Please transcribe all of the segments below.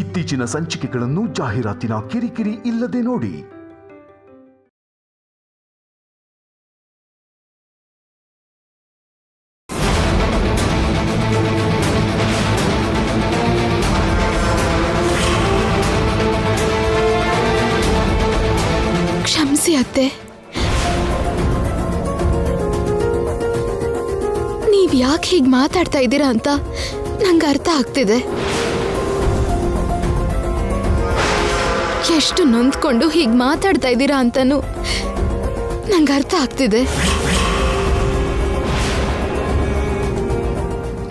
ಇತ್ತೀಚಿನ ಸಂಚಿಕೆಗಳನ್ನು ಜಾಹೀರಾತಿನ ಕಿರಿಕಿರಿ ಇಲ್ಲದೆ ನೋಡಿ. ಕ್ಷಮಿಸಿ ಅತ್ತೆ, ನೀವ್ ಯಾಕೆ ಹೀಗೆ ಮಾತಾಡ್ತಾ ಇದ್ದೀರಾ ಅಂತ ನಂಗೆ ಅರ್ಥ ಆಗ್ತಿದೆ. ಎಷ್ಟು ನೊಂದ್ಕೊಂಡು ಹೀಗೆ ಮಾತಾಡ್ತಾ ಇದ್ದೀರಾ ಅಂತನೂ ನಂಗೆ ಅರ್ಥ ಆಗ್ತಿದೆ.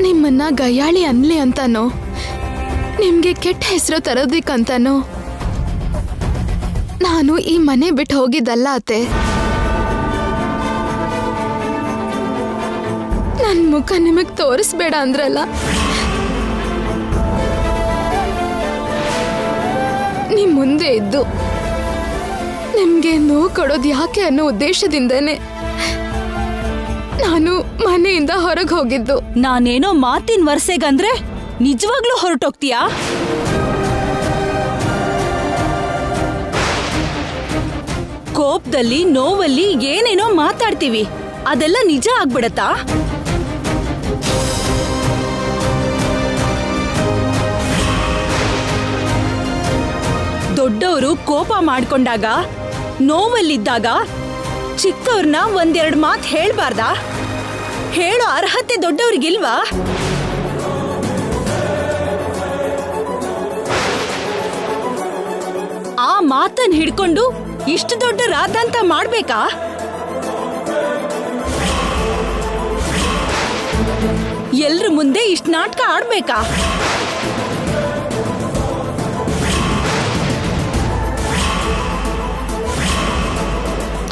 ನಿಮ್ಮನ್ನ ಗಯ್ಯಾಳಿ ಅನ್ಲಿ ಅಂತಾನೋ, ನಿಮ್ಗೆ ಕೆಟ್ಟ ಹೆಸರು ತರೋದಿಕ್ಕಂತಾನೋ ನಾನು ಈ ಮನೆ ಬಿಟ್ಟು ಹೋಗಿದ್ದಲ್ಲ ಅತ್ತೆ. ನನ್ನ ಮುಖ ನಿಮಗ್ ತೋರಿಸ್ಬೇಡ ಅಂದ್ರಲ್ಲ, ನಿಮ್ ಮುಂದೆ ಇದ್ದು ನಿಮ್ಗೆ ನೋವು ಕೊಡೋದು ಯಾಕೆ ಅನ್ನೋ ಉದ್ದೇಶದಿಂದನೇ ನಾನು ಮನೆಯಿಂದ ಹೊರಗೆ ಹೋಗಿದ್ದು. ನಾನೇನೋ ಮಾತಿನ ವರ್ಷೆಗಂದ್ರೆ ನಿಜವಾಗ್ಲೂ ಹೊರಟೋಗ್ತೀಯಾ? ಕೋಪದಲ್ಲಿ ನೋವಲ್ಲಿ ಏನೇನೋ ಮಾತಾಡ್ತೀವಿ, ಅದೆಲ್ಲ ನಿಜ ಆಗ್ಬಿಡತ್ತಾ? ದೊಡ್ಡವರು ಕೋಪ ಮಾಡ್ಕೊಂಡಾಗ, ನೋವಲ್ಲಿದ್ದಾಗ ಚಿಕ್ಕವ್ರನ್ನ ಒಂದೆರಡು ಮಾತು ಹೇಳ್ಬಾರ್ದಾ? ಹೇಳೋ ಅರ್ಹತೆ ದೊಡ್ಡವ್ರಿಗಿಲ್ವಾ? ಆ ಮಾತನ್ನ ಹಿಡ್ಕೊಂಡು ಇಷ್ಟು ದೊಡ್ಡ ರಾಧಾಂತ ಮಾಡ್ಬೇಕಾ? ಎಲ್ರ ಮುಂದೆ ಇಷ್ಟು ನಾಟಕ ಆಡ್ಬೇಕಾ?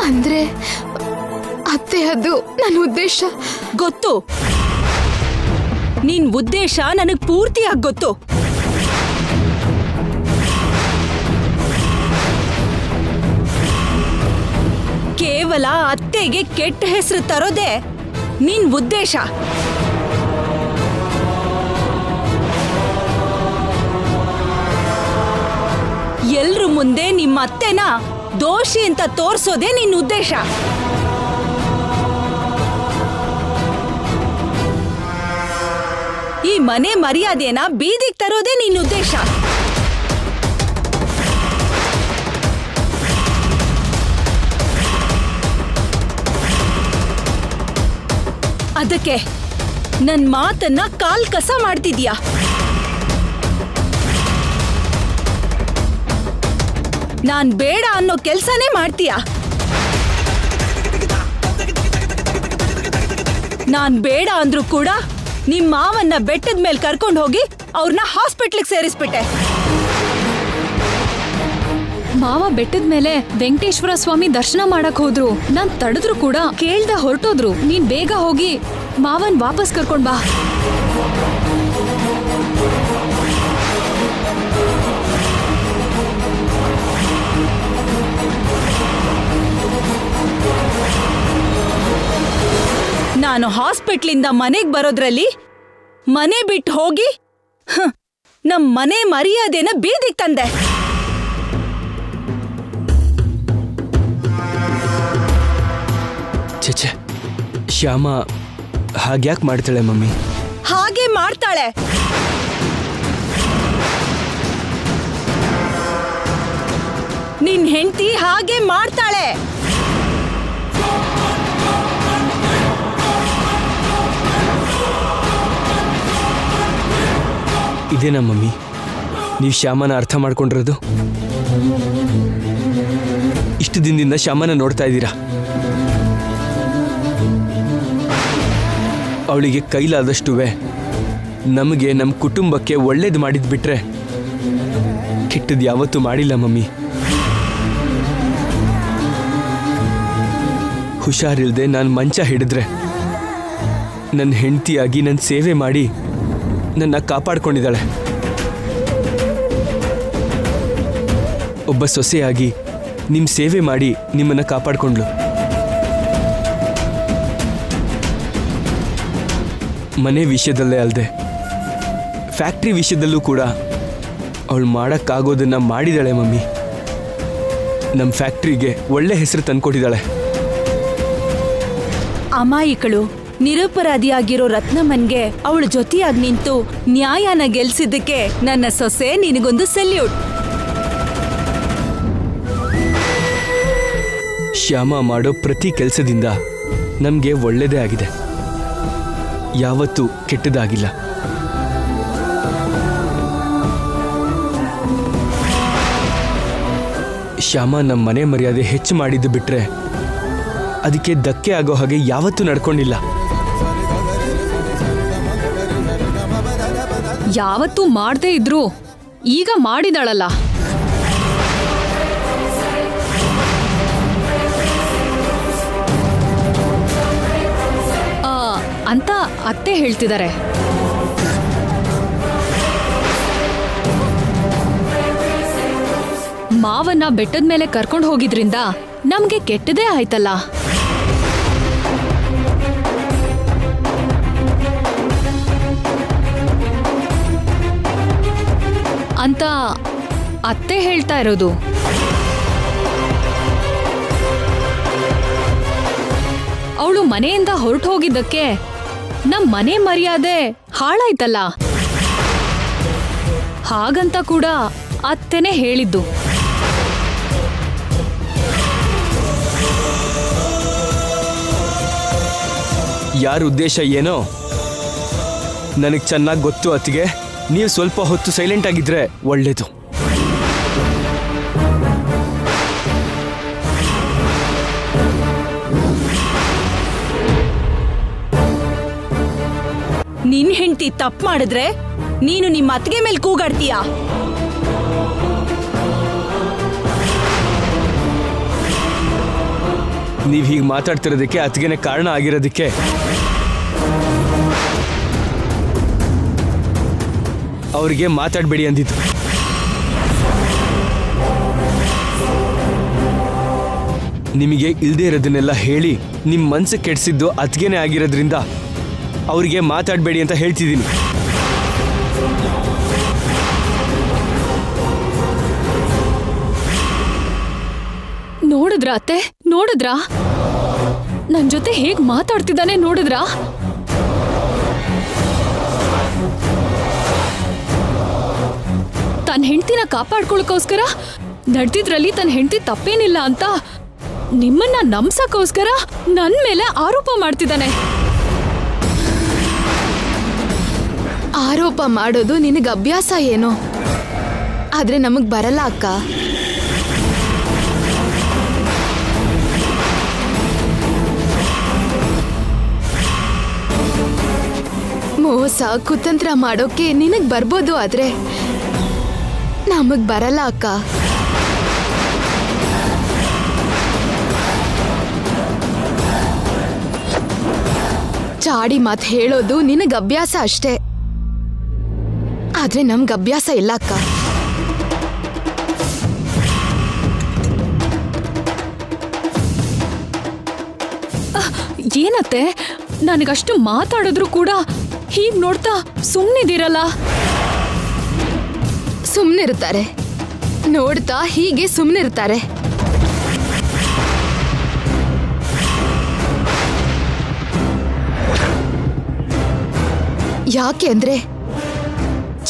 ಅಂದ್ರೆ ಅತ್ತೆ, ಅದು ನನ್ನ ಉದ್ದೇಶ ಗೊತ್ತು. ನಿನ್ ಉದ್ದೇಶ ನನಗ್ ಪೂರ್ತಿಯಾಗಿ ಗೊತ್ತು. ಕೇವಲ ಅತ್ತೆಗೆ ಕೆಟ್ಟ ಹೆಸರು ತರೋದೇ ನಿನ್ ಉದ್ದೇಶ. ಎಲ್ರ ಮುಂದೆ ನಿಮ್ಮ ಅತ್ತೆನ ದೋಷಿ ಅಂತ ತೋರ್ಸೋದೇ ನಿನ್ ಉದ್ದೇಶ. ಈ ಮನೆ ಮರ್ಯಾದೆನ ಬೀದಿಗೆ ತರೋದೇ ನಿನ್ ಉದ್ದೇಶ. ಅದಕ್ಕೆ ನನ್ ಮಾತನ್ನ ಕಾಲ್ ಕಸ ಮಾಡ್ತಿದ್ಯಾ? ನಾನ್ ಬೇಡ ಅನ್ನೋ ಕೆಲ್ಸನೇ ಮಾಡ್ತೀಯಾ? ನಾನ್ ಬೇಡ ಅಂದ್ರೂ ಕೂಡ ನಿಮ್ ಮಾವನ್ನ ಬೆಟ್ಟದ ಮೇಲೆ ಕರ್ಕೊಂಡು ಹೋಗಿ ಅವ್ರನ್ನ ಹಾಸ್ಪಿಟ್ಲಿಗೆ ಸೇರಿಸ್ಬಿಟ್ಟೆ. ಮಾವ ಬೆಟ್ಟದ ಮೇಲೆ ವೆಂಕಟೇಶ್ವರ ಸ್ವಾಮಿ ದರ್ಶನ ಮಾಡಕ್ ಹೋದ್ರು. ನಾನ್ ತಡೆದ್ರು ಕೂಡ ಕೇಳ್ದ ಹೊರಟೋದ್ರು. ನೀನ್ ಬೇಗ ಹೋಗಿ ಮಾವನ್ ವಾಪಸ್ ಕರ್ಕೊಂಡ್ ಬಾ. ನಾನು ಹಾಸ್ಪಿಟ್ಲಿಂದ ಮನೆಗ್ ಬರೋದ್ರಲ್ಲಿ ಮನೆ ಬಿಟ್ಟು ಹೋಗಿ ನಮ್ ಮನೆ ಮರ್ಯಾದೆನ ಬೀದಿಗೆ ತಂದೆ. ಛೆ, ಶ್ಯಾಮ ಹಾಗ್ಯಾಕೆ ಮಾಡ್ತಾಳೆ ಮಮ್ಮಿ? ಹಾಗೆ ಮಾಡ್ತಾಳೆ. ನಿನ್ ಹೆಂಡತಿ ಹಾಗೆ ಮಾಡ್ತಾಳೆ. ಇದೇನಾ ಮಮ್ಮಿ ನೀವು ಶ್ಯಾಮನ ಅರ್ಥ ಮಾಡ್ಕೊಂಡಿರೋದು? ಇಷ್ಟು ದಿನದಿಂದ ಶ್ಯಾಮನ ನೋಡ್ತಾ ಇದ್ದೀರಾ. ಅವಳಿಗೆ ಕೈಲಾದಷ್ಟುವೆ ನಮಗೆ, ನಮ್ಮ ಕುಟುಂಬಕ್ಕೆ ಒಳ್ಳೇದು ಮಾಡಿದ್ ಬಿಟ್ರೆ ಕೆಟ್ಟದ್ದು ಯಾವತ್ತೂ ಮಾಡಿಲ್ಲ ಮಮ್ಮಿ. ಹುಷಾರಿಲ್ದೆ ನಾನು ಮಂಚ ಹಿಡಿದ್ರೆ ನನ್ನ ಹೆಂಡತಿಯಾಗಿ ನನ್ನ ಸೇವೆ ಮಾಡಿ ನನ್ನ ಕಾಪಾಡ್ಕೊಂಡಿದ್ದಾಳೆ. ಒಬ್ಬ ಸೊಸೆಯಾಗಿ ನಿಮ್ಮ ಸೇವೆ ಮಾಡಿ ನಿಮ್ಮನ್ನು ಕಾಪಾಡ್ಕೊಂಡ್ಳು. ಮನೆ ವಿಷಯದಲ್ಲೇ ಅಲ್ಲದೆ ಫ್ಯಾಕ್ಟ್ರಿ ವಿಷಯದಲ್ಲೂ ಕೂಡ ಅವಳು ಮಾಡೋಕ್ಕಾಗೋದನ್ನ ಮಾಡಿದಾಳೆ ಮಮ್ಮಿ. ನಮ್ಮ ಫ್ಯಾಕ್ಟ್ರಿಗೆ ಒಳ್ಳೆ ಹೆಸರು ತಂದ್ಕೊಟ್ಟಿದ್ದಾಳೆ. ಅಮಾಯಿಕಳು ನಿರಪರಾಧಿಯಾಗಿರೋ ರತ್ನಮ್ಮನ್ಗೆ ಅವಳ ಜೊತೆಯಾಗಿ ನಿಂತು ನ್ಯಾಯನ ಗೆಲ್ಸಿದ್ದಕ್ಕೆ ನನ್ನ ಸೊಸೆ ನಿನಗೊಂದು ಸೆಲ್ಯೂಟ್. ಶ್ಯಾಮ ಮಾಡೋ ಪ್ರತಿ ಕೆಲಸದಿಂದ ನಮಗೆ ಒಳ್ಳೆಯದೇ ಆಗಿದೆ, ಯಾವತ್ತೂ ಕೆಟ್ಟದಾಗಿಲ್ಲ. ಶ್ಯಾಮ ನಮ್ಮ ಮನೆ ಮರ್ಯಾದೆ ಹೆಚ್ಚು ಮಾಡಿದ್ದು ಬಿಟ್ರೆ ಅದಕ್ಕೆ ಧಕ್ಕೆ ಆಗೋ ಹಾಗೆ ಯಾವತ್ತೂ ನಡ್ಕೊಂಡಿಲ್ಲ. ಯಾವತ್ತೂ ಮಾಡದೇ ಇದ್ರು ಈಗ ಮಾಡಿದಾಳಲ್ಲ. ಅಂತ ಅತ್ತೆ ಹೇಳ್ತಿದ್ದಾರೆ. ಮಾವನ್ನ ಬೆಟ್ಟದ ಮೇಲೆ ಕರ್ಕೊಂಡು ಹೋಗಿದ್ರಿಂದ ನಮ್ಗೆ ಕೆಟ್ಟದೇ ಆಯ್ತಲ್ಲ. ಅಂತ ಅತ್ತೆ ಹೇಳ್ತಾ ಇರೋದು. ಅವಳು ಮನೆಯಿಂದ ಹೊರಟು ಹೋಗಿದ್ದಕ್ಕೆ ನಮ್ ಮನೆ ಮರ್ಯಾದೆ ಹಾಳಾಯ್ತಲ್ಲ, ಹಾಗಂತ ಕೂಡ ಅತ್ತೆನೇ ಹೇಳಿದ್ದು. ಯಾರ ಉದ್ದೇಶ ಏನೋ ನನಗೆ ಚೆನ್ನಾಗಿ ಗೊತ್ತು. ಅತ್ತಿಗೆ, ನೀವು ಸ್ವಲ್ಪ ಹೊತ್ತು ಸೈಲೆಂಟ್ ಆಗಿದ್ರೆ ಒಳ್ಳೇದು. ನಿನ್ ಹೆಂಡತಿ ತಪ್ಪು ಮಾಡಿದ್ರೆ ನೀನು ನಿಮ್ಮ ಅತ್ತಿಗೆ ಮೇಲೆ ಕೂಗಾಡ್ತೀಯಾ? ನೀವು ಹೀಗೆ ಮಾತಾಡ್ತಿರೋದಕ್ಕೆ ಅತ್ತಿಗೆನೇ ಕಾರಣ ಆಗಿರೋದಕ್ಕೆ ಅವರಿಗೆ ಮಾತಾಡಬೇಡಿ ಅಂದಿದ್ದು. ನಿಮಗೆ ಇಲ್ದೇ ಇರೋದನ್ನೆಲ್ಲ ಹೇಳಿ ನಿಮ್ಮ ಮನಸ್ಸು ಕೆಡಿಸಿದ್ದು ಅತ್ತಿಗೆನೇ ಆಗಿರೋದ್ರಿಂದ ಅವರಿಗೆ ಮಾತಾಡಬೇಡಿ ಅಂತ ಹೇಳ್ತಿದ್ದೀನಿ. ನೋಡಿದ್ರ ಅತ್ತೆ, ನೋಡಿದ್ರ ನನ್ ಜೊತೆ ಹೇಗ್ ಮಾತಾಡ್ತಿದ್ದಾನೆ ನೋಡಿದ್ರ? ತನ್ನ ಹೆಂಡತಿನ ಕಾಪಾಡ್ಕೊಳಕೋಸ್ಕರ ನಡೆದಿದ್ರಲ್ಲಿ ತನ್ನ ಹೆಂಡತಿ ತಪ್ಪೇನಿಲ್ಲ ಅಂತ ನಿಮ್ಮನ್ನ ನಂಬ್ಸಕ್ಕೋಸ್ಕರ ನನ್ ಮೇಲೆ ಆರೋಪ ಮಾಡ್ತಿದ್ದಾನೆ. ಆರೋಪ ಮಾಡೋದು ನಿನಗೆ ಅಭ್ಯಾಸ ಏನೋ, ಆದ್ರೆ ನಮಗ್ ಬರಲ್ಲ ಅಕ್ಕ. ಮೋಸ ಕುತಂತ್ರ ಮಾಡೋಕೆ ನಿನಗ್ ಬರ್ಬೋದು, ಆದ್ರೆ ನಮಗ್ ಬರಲ್ಲ ಅಕ್ಕ. ಚಾಡಿ ಮಾತು ಹೇಳೋದು ನಿನಗ್ ಅಭ್ಯಾಸ ಅಷ್ಟೇ, ಆದ್ರೆ ನಮ್ಗ್ ಅಭ್ಯಾಸ ಇಲ್ಲ ಅಕ್ಕ. ಏನತ್ತೆ, ನನಗಷ್ಟು ಮಾತಾಡಿದ್ರು ಕೂಡ ಹೀಗ್ ನೋಡ್ತಾ ಸುಮ್ನಿದಿರಲ್ಲ. ಸುಮ್ನಿರ್ತಾರೆ, ನೋಡ್ತಾ ಹೀಗೆ ಸುಮ್ನಿರ್ತಾರೆ. ಯಾಕೆ ಅಂದ್ರೆ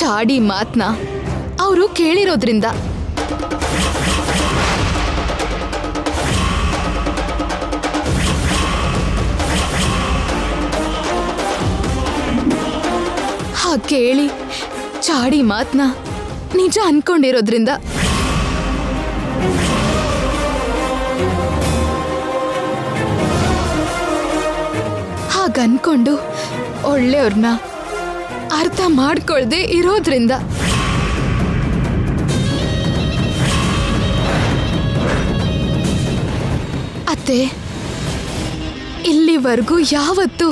ಚಾಡಿ ಮಾತ್ನ ಅವರು ಕೇಳಿರೋದ್ರಿಂದ. ಕೇಳಿ ಚಾಡಿ ಮಾತ್ನ ನಿಜ ಅನ್ಕೊಂಡಿರೋದ್ರಿಂದ. ಹಾಗನ್ಕೊಂಡು ಒಳ್ಳೆಯವ್ರನ್ನ ಅರ್ಥ ಮಾಡ್ಕೊಳ್ದೆ ಇರೋದ್ರಿಂದ. ಅತ್ತೆ, ಇಲ್ಲಿವರೆಗೂ ಯಾವತ್ತೂ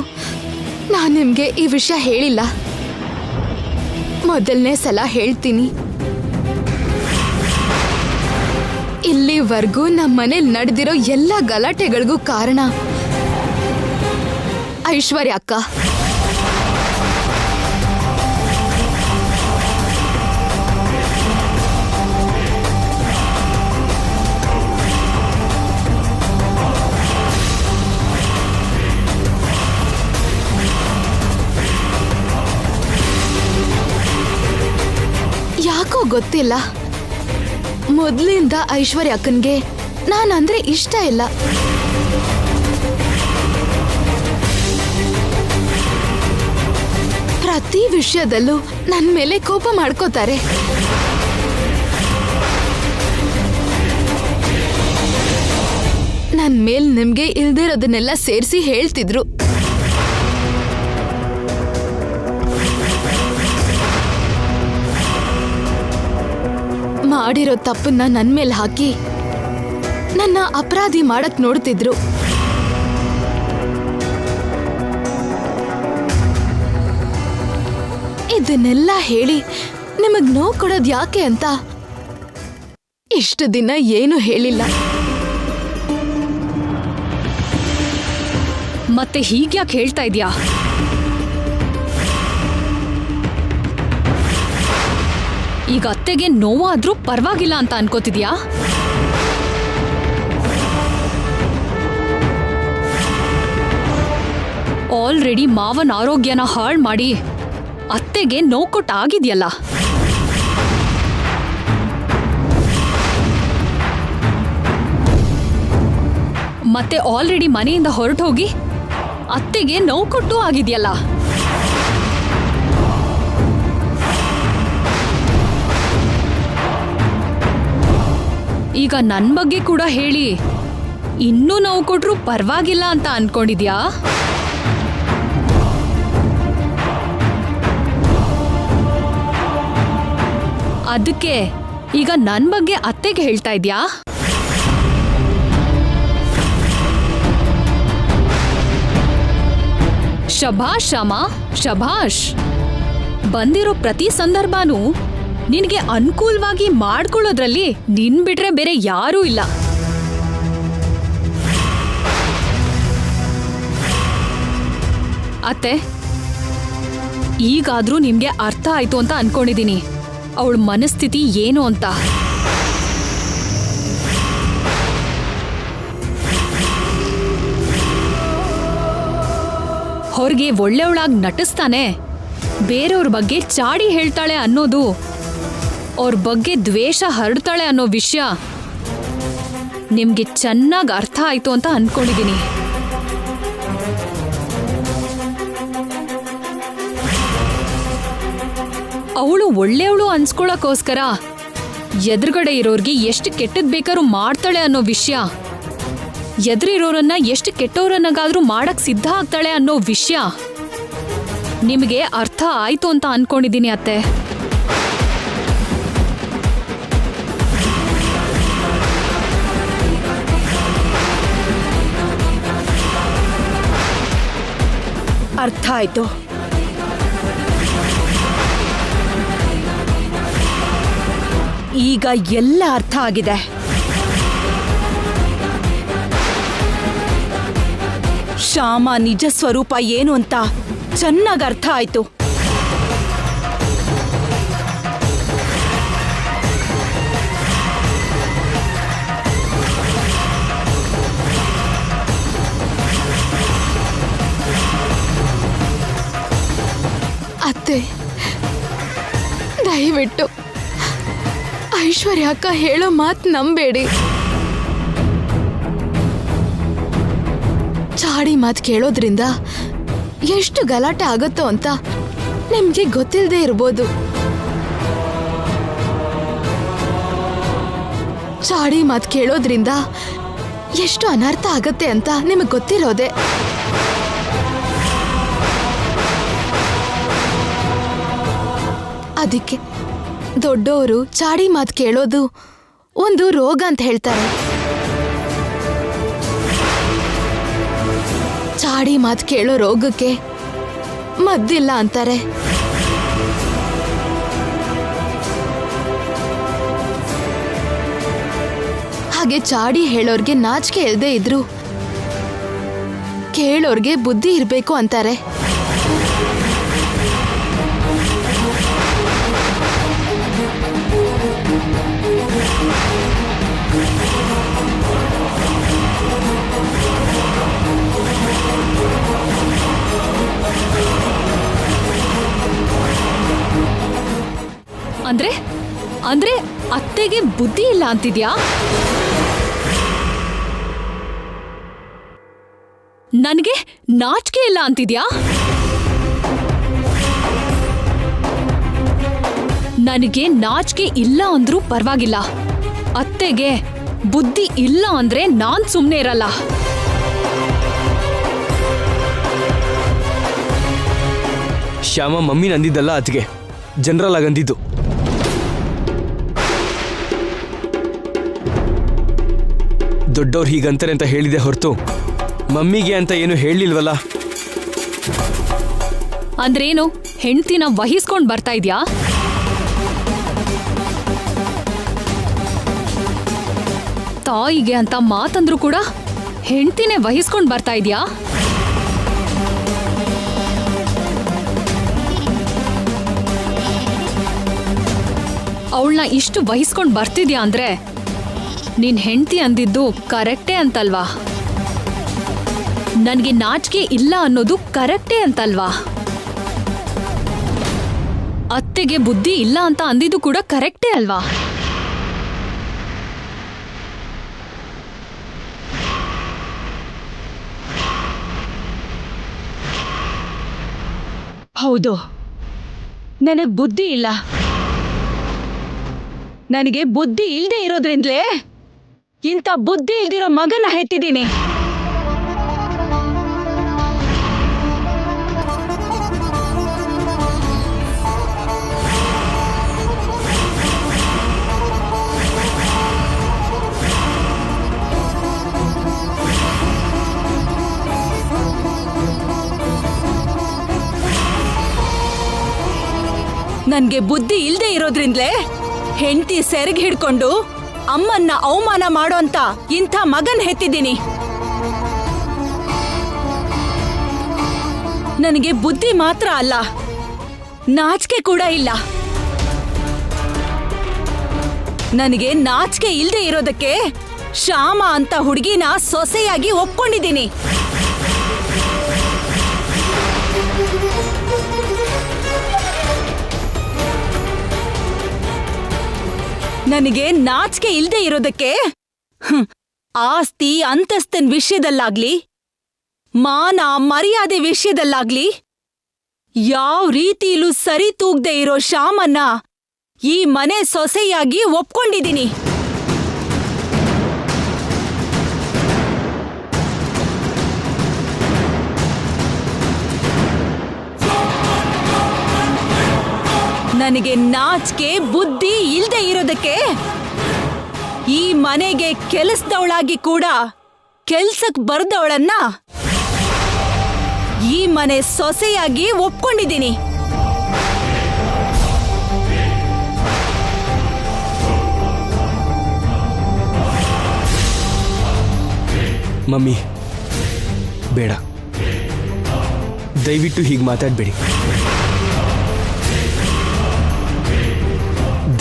ನಾನು ನಿಮ್ಗೆ ಈ ವಿಷಯ ಹೇಳಿಲ್ಲ. ಮೊದಲನೇ ಸಲ ಹೇಳ್ತೀನಿ. ಇಲ್ಲಿವರೆಗೂ ನಮ್ಮ ಮನೇಲಿ ನಡೆದಿರೋ ಎಲ್ಲ ಗಲಾಟೆಗಳಿಗೂ ಕಾರಣ ಐಶ್ವರ್ಯ ಅಕ್ಕ. ಯಾಕೋ ಗೊತ್ತಿಲ್ಲ, ಮೊದ್ಲಿಂದ ಐಶ್ವರ್ಯ ಅಕ್ಕನ್ಗೆ ನಾನಂದ್ರೆ ಇಷ್ಟ ಇಲ್ಲ. ಪ್ರತಿ ವಿಷಯದಲ್ಲೂ ನನ್ ಮೇಲೆ ಕೋಪ ಮಾಡ್ಕೋತಾರೆ. ನನ್ ಮೇಲ್ ನಿಮ್ಗೆ ಇಲ್ದಿರೋದನ್ನೆಲ್ಲ ಸೇರಿಸಿ ಹೇಳ್ತಿದ್ರು. ಮಾಡಿರೋ ತಪ್ಪನ್ನ ನನ್ ಮೇಲೆ ಹಾಕಿ ನನ್ನ ಅಪರಾಧಿ ಮಾಡಕ್ ನೋಡ್ತಿದ್ರು. ಇದನ್ನೆಲ್ಲ ಹೇಳಿ ನಿಮಗ್ ನೋವು ಕೊಡೋದ್ ಯಾಕೆ ಅಂತ ಇಷ್ಟು ದಿನ ಏನು ಹೇಳಿಲ್ಲ. ಮತ್ತೆ ಹೀಗ್ಯಾಕೆ ಹೇಳ್ತಾ ಇದ್ಯಾ? ಈಗ ಅತ್ತೆಗೆ ನೋವಾದ್ರೂ ಪರವಾಗಿಲ್ಲ ಅಂತ ಅನ್ಕೋತಿದ್ಯಾ? ಆಲ್ರೆಡಿ ಮಾವನ ಆರೋಗ್ಯನ ಹಾಳು ಮಾಡಿ ಅತ್ತೆಗೆ ನೋವು ಕೊಟ್ಟಾಗಿದ್ಯಲ್ಲ. ಮತ್ತೆ ಆಲ್ರೆಡಿ ಮನೆಯಿಂದ ಹೊರಟು ಹೋಗಿ ಅತ್ತೆಗೆ ನೋವು ಕೊಟ್ಟು ಆಗಿದ್ಯಲ್ಲ. ಈಗ ನನ್ ಬಗ್ಗೆ ಕೂಡ ಹೇಳಿ ಇನ್ನೂ ನೋವು ಕೊಟ್ರು ಪರವಾಗಿಲ್ಲ ಅಂತ ಅನ್ಕೊಂಡಿದ್ಯಾ? ಅದಕ್ಕೆ ಈಗ ನನ್ ಬಗ್ಗೆ ಅತ್ತೆಗೆ ಹೇಳ್ತಾ ಇದ್ಯಾ? ಶಭಾಷ್ ಶ್ಯಾಮ, ಶಭಾಷ್. ಬಂದಿರೋ ಪ್ರತಿ ಸಂದರ್ಭನೂ ನಿನ್ಗೆ ಅನುಕೂಲವಾಗಿ ಮಾಡ್ಕೊಳ್ಳೋದ್ರಲ್ಲಿ ನಿನ್ ಬಿಟ್ರೆ ಬೇರೆ ಯಾರೂ ಇಲ್ಲ. ಅತ್ತೆ, ಈಗಾದ್ರೂ ನಿಮ್ಗೆ ಅರ್ಥ ಆಯ್ತು ಅಂತ ಅನ್ಕೊಂಡಿದೀನಿ ಅವಳ ಮನಸ್ಥಿತಿ ಏನು ಅಂತ. ಹೊರಗೆ ಒಳ್ಳೆಯವಳಾಗಿ ನಟಿಸ್ತಾನೆ, ಬೇರೆಯವ್ರ ಬಗ್ಗೆ ಚಾಡಿ ಹೇಳ್ತಾಳೆ ಅನ್ನೋದು, ಅವ್ರ ಬಗ್ಗೆ ದ್ವೇಷ ಹರಡ್ತಾಳೆ ಅನ್ನೋ ವಿಷಯ ನಿಮ್ಗೆ ಚೆನ್ನಾಗಿ ಅರ್ಥ ಆಯ್ತು ಅಂತ ಅನ್ಕೊಂಡಿದೀನಿ. ಅವಳು ಒಳ್ಳೆಯವಳು ಅನ್ಸ್ಕೊಳಕ್ಕೋಸ್ಕರ ಎದುರುಗಡೆ ಇರೋರ್ಗೆ ಎಷ್ಟು ಕೆಟ್ಟದ್ ಬೇಕಾದ್ರೂ ಮಾಡ್ತಾಳೆ ಅನ್ನೋ ವಿಷಯ, ಎದುರಿರೋರನ್ನ ಎಷ್ಟು ಕೆಟ್ಟವ್ರನ್ನಾಗಾದ್ರೂ ಮಾಡಕ್ ಸಿದ್ಧ ಆಗ್ತಾಳೆ ಅನ್ನೋ ವಿಷಯ ನಿಮಗೆ ಅರ್ಥ ಆಯ್ತು ಅಂತ ಅನ್ಕೊಂಡಿದೀನಿ ಅತ್ತೆ. ಅರ್ಥ ಆಯ್ತು. ಈಗ ಎಲ್ಲ ಅರ್ಥ ಆಗಿದೆ. ಶ್ಯಾಮ ನಿಜ ಸ್ವರೂಪ ಏನು ಅಂತ ಚೆನ್ನಾಗಿ ಅರ್ಥ ಆಯ್ತು. ಅತ್ತೆ, ದಯವಿಟ್ಟು ಐಶ್ವರ್ಯ ಅಕ್ಕ ಹೇಳೋ ಮಾತು ನಂಬೇಡಿ. ಚಾಡಿ ಮಾತು ಕೇಳೋದ್ರಿಂದ ಎಷ್ಟು ಗಲಾಟೆ ಆಗುತ್ತೋ ಅಂತ ನಿಮ್ಗೆ ಗೊತ್ತಿಲ್ಲದೆ ಇರ್ಬೋದು. ಚಾಡಿ ಮಾತು ಕೇಳೋದ್ರಿಂದ ಎಷ್ಟು ಅನರ್ಥ ಆಗತ್ತೆ ಅಂತ ನಿಮಗೆ ಗೊತ್ತಿರೋದೆ. ಅದಕ್ಕೆ ದೊಡ್ಡವರು ಚಾಡಿ ಮಾತು ಕೇಳೋದು ಒಂದು ರೋಗ ಅಂತ ಹೇಳ್ತಾರೆ. ಚಾಡಿ ಮಾತು ಕೇಳೋ ರೋಗಕ್ಕೆ ಮದ್ದಿಲ್ಲ ಅಂತಾರೆ. ಹಾಗೆ ಚಾಡಿ ಹೇಳೋರ್ಗೆ ನಾಚಿಕೆ ಇಲ್ಲದೆ ಇದ್ರು ಕೇಳೋರ್ಗೆ ಬುದ್ಧಿ ಇರಬೇಕು ಅಂತಾರೆ. ಅಂದ್ರೆ ಅಂದ್ರೆ ಅತ್ತೆಗೆ ಬುದ್ಧಿ ಇಲ್ಲ ಅಂತಿದ್ಯಾ? ನನಗೆ ನಾಚಿಕೆ ಇಲ್ಲ ಅಂತಿದ್ಯಾ? ನನಗೆ ನಾಚಿಕೆ ಇಲ್ಲ ಅಂದ್ರೂ ಪರವಾಗಿಲ್ಲ, ಅತ್ತೆಗೆ ಬುದ್ಧಿ ಇಲ್ಲ ಅಂದ್ರೆ ನಾನ್ ಸುಮ್ನೆ ಇರಲ್ಲ. ಶ್ಯಾಮ ಮಮ್ಮಿ ಅಂದಿದ್ದಲ್ಲ ಅತ್ಗೆ, ಜನರಲ್ ಆಗಿ ಅಂದಿದ್ದು. ದೊಡ್ಡವ್ರು ಹೀಗಂತಾರೆ ಅಂತ ಹೇಳಿದೆ ಹೊರತು ಮಮ್ಮಿಗೆ ಅಂತ ಏನು ಹೇಳಿಲ್ವಲ್ಲ. ಅಂದ್ರೇನು, ಹೆಂಡ್ತಿನ ವಹಿಸ್ಕೊಂಡ್ ಬರ್ತಾ ಇದ್ಯಾ? ತಾಯಿಗೆ ಅಂತ ಮಾತಂದ್ರು ಕೂಡ ಹೆಂಡ್ತಿನೇ ವಹಿಸ್ಕೊಂಡ್ ಬರ್ತಾ ಇದ್ಯಾ? ಅವಳನ್ನ ಇಷ್ಟು ವಹಿಸ್ಕೊಂಡ್ ಬರ್ತಿದ್ಯಾ ಅಂದ್ರೆ ನಿನ್ ಹೆಂಡ್ತಿ ಅಂದಿದ್ದು ಕರೆಕ್ಟೇ ಅಂತಲ್ವಾ? ನನ್ಗೆ ನಾಚಿಕೆ ಇಲ್ಲ ಅನ್ನೋದು ಕರೆಕ್ಟೇ ಅಂತಲ್ವಾ? ಅತ್ತೆಗೆ ಬುದ್ಧಿ ಇಲ್ಲ ಅಂತ ಅಂದಿದ್ದು ಕೂಡ ಕರೆಕ್ಟೇ ಅಲ್ವಾ? ಹೌದು, ನನಗ್ ಬುದ್ಧಿ ಇಲ್ಲ. ನನಗೆ ಬುದ್ಧಿ ಇಲ್ಲದೆ ಇರೋದ್ರಿಂದಲೇ ಇಂಥ ಬುದ್ಧಿ ಇಲ್ದಿರೋ ಮಗನ ಹೆತ್ತಿದ್ದೀನಿ. ನನ್ಗೆ ಬುದ್ಧಿ ಇಲ್ದೇ ಇರೋದ್ರಿಂದಲೇ ಹೆಂಡತಿ ಸೆರಗ್ ಹಿಡ್ಕೊಂಡು ಅಮ್ಮನ್ನ ಅವಮಾನ ಮಾಡೋಂತ ಇಂಥ ಮಗನ್ ಹೆತ್ತಿದ್ದೀನಿ. ನನಗೆ ಬುದ್ಧಿ ಮಾತ್ರ ಅಲ್ಲ, ನಾಚಿಕೆ ಕೂಡ ಇಲ್ಲ. ನನಗೆ ನಾಚಿಕೆ ಇಲ್ದೇ ಇರೋದಕ್ಕೆ ಶ್ಯಾಮ ಅಂತ ಹುಡುಗಿನ ಸೊಸೆಯಾಗಿ ಒಪ್ಕೊಂಡಿದ್ದೀನಿ. ನನಗೆ ನಾಚಿಕೆ ಇಲ್ದೇ ಇರೋದಕ್ಕೆ ಆಸ್ತಿ ಅಂತಸ್ತಿನ ವಿಷಯದಲ್ಲಾಗ್ಲಿ, ಮಾನ ಮರ್ಯಾದೆ ವಿಷಯದಲ್ಲಾಗ್ಲಿ ಯಾವ ರೀತಿಲೂ ಸರಿ ತೂಗದೆ ಇರೋ ಶ್ಯಾಮನ್ನ ಈ ಮನೆ ಸೊಸೆಯಾಗಿ ಒಪ್ಕೊಂಡಿದ್ದೀನಿ. ನನಗೆ ನಾಚಿಕೆ ಬುದ್ಧಿ ಇಲ್ದೇ ಇರೋದಕ್ಕೆ ಈ ಮನೆಗೆ ಕೆಲಸದವಳಾಗಿ ಕೂಡ ಕೆಲ್ಸಕ್ ಬರ್ದವಳನ್ನ ಈ ಮನೆ ಸೊಸೆಯಾಗಿ ಒಪ್ಕೊಂಡಿದ್ದೀನಿ. ಮಮ್ಮಿ ಬೇಡ, ದಯವಿಟ್ಟು ಹೀಗೆ ಮಾತಾಡಬೇಡಿ.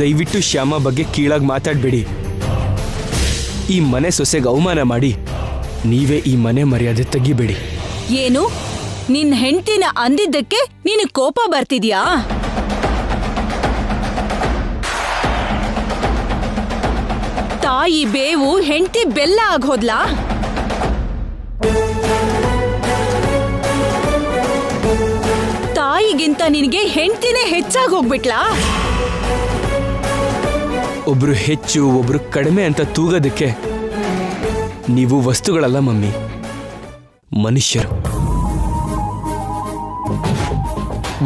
ದಯವಿಟ್ಟು ಶ್ಯಾಮ ಬಗ್ಗೆ ಕೀಳಾಗಿ ಮಾತಾಡಬೇಡಿ. ಈ ಮನೆ ಸೊಸೆಗೆ ಅವಮಾನ ಮಾಡಿ ನೀವೇ ಈ ಮನೆ ಮರ್ಯಾದೆ ತೆಗಿಬೇಡಿ. ಏನು, ನಿನ್ ಹೆಂಡ್ತಿನ ಅಂದಿದ್ದಕ್ಕೆ ನೀನು ಕೋಪ ಬರ್ತಿದ್ಯಾ? ತಾಯಿ ಬೇವು ಹೆಂಡ್ತಿ ಬೆಲ್ಲ ಆಗೋದ್ಲಾ? ತಾಯಿಗಿಂತ ನಿನಗೆ ಹೆಂಡ್ತಿನೇ ಹೆಚ್ಚಾಗಿ ಹೋಗ್ಬಿಟ್ಲಾ? ಒಬ್ರು ಹೆಚ್ಚು ಒಬ್ರು ಕಡಿಮೆ ಅಂತ ತೂಗೋದಕ್ಕೆ ನೀವು ವಸ್ತುಗಳಲ್ಲ ಮಮ್ಮಿ, ಮನುಷ್ಯರು.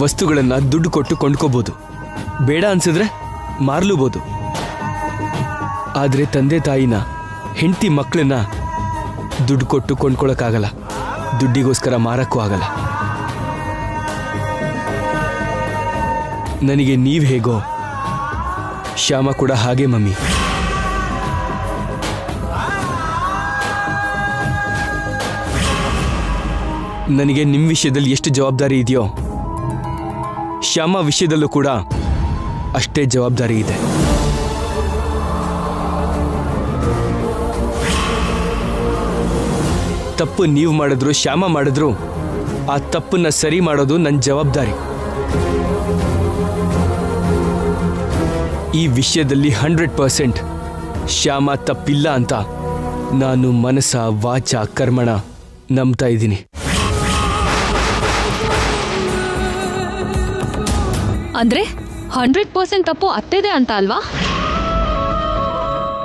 ವಸ್ತುಗಳನ್ನ ದುಡ್ಡು ಕೊಟ್ಟು ಕೊಂಡ್ಕೋಬಹುದು, ಬೇಡ ಅನ್ಸಿದ್ರೆ ಮಾರ್ಲೂಬಹುದು. ಆದ್ರೆ ತಂದೆ ತಾಯಿನ, ಹೆಂಡತಿ ಮಕ್ಕಳನ್ನ ದುಡ್ಡು ಕೊಟ್ಟು ಕೊಂಡ್ಕೊಳಕ್ಕಾಗಲ್ಲ, ದುಡ್ಡಿಗೋಸ್ಕರ ಮಾರಕ್ಕೂ ಆಗಲ್ಲ. ನನಗೆ ನೀವ್ ಹೇಗೋ ಶ್ಯಾಮ ಕೂಡ ಹಾಗೆ ಮಮ್ಮಿ. ನನಗೆ ನಿಮ್ಮ ವಿಷಯದಲ್ಲಿ ಎಷ್ಟು ಜವಾಬ್ದಾರಿ ಇದೆಯೋ ಶ್ಯಾಮ ವಿಷಯದಲ್ಲೂ ಕೂಡ ಅಷ್ಟೇ ಜವಾಬ್ದಾರಿ ಇದೆ. ತಪ್ಪು ನೀವು ಮಾಡಿದ್ರು ಶ್ಯಾಮ ಮಾಡಿದ್ರು ಆ ತಪ್ಪನ್ನ ಸರಿ ಮಾಡೋದು ನನ್ನ ಜವಾಬ್ದಾರಿ. ಈ ವಿಷಯದಲ್ಲಿ 100% ಶ್ಯಾಮ ತಪ್ಪಿಲ್ಲ ಅಂತ ನಾನು ಮನಸ ವಾಚ ಕರ್ಮಣ ನಂಬ್ತಾ ಇದ್ದೀನಿ. ಅಂದ್ರೆ 100% ತಪ್ಪು ಅತ್ತೆದೆ ಅಂತ ಅಲ್ವಾ?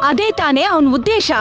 ಅದೇ ತಾನೇ ಅವನ ಉದ್ದೇಶ.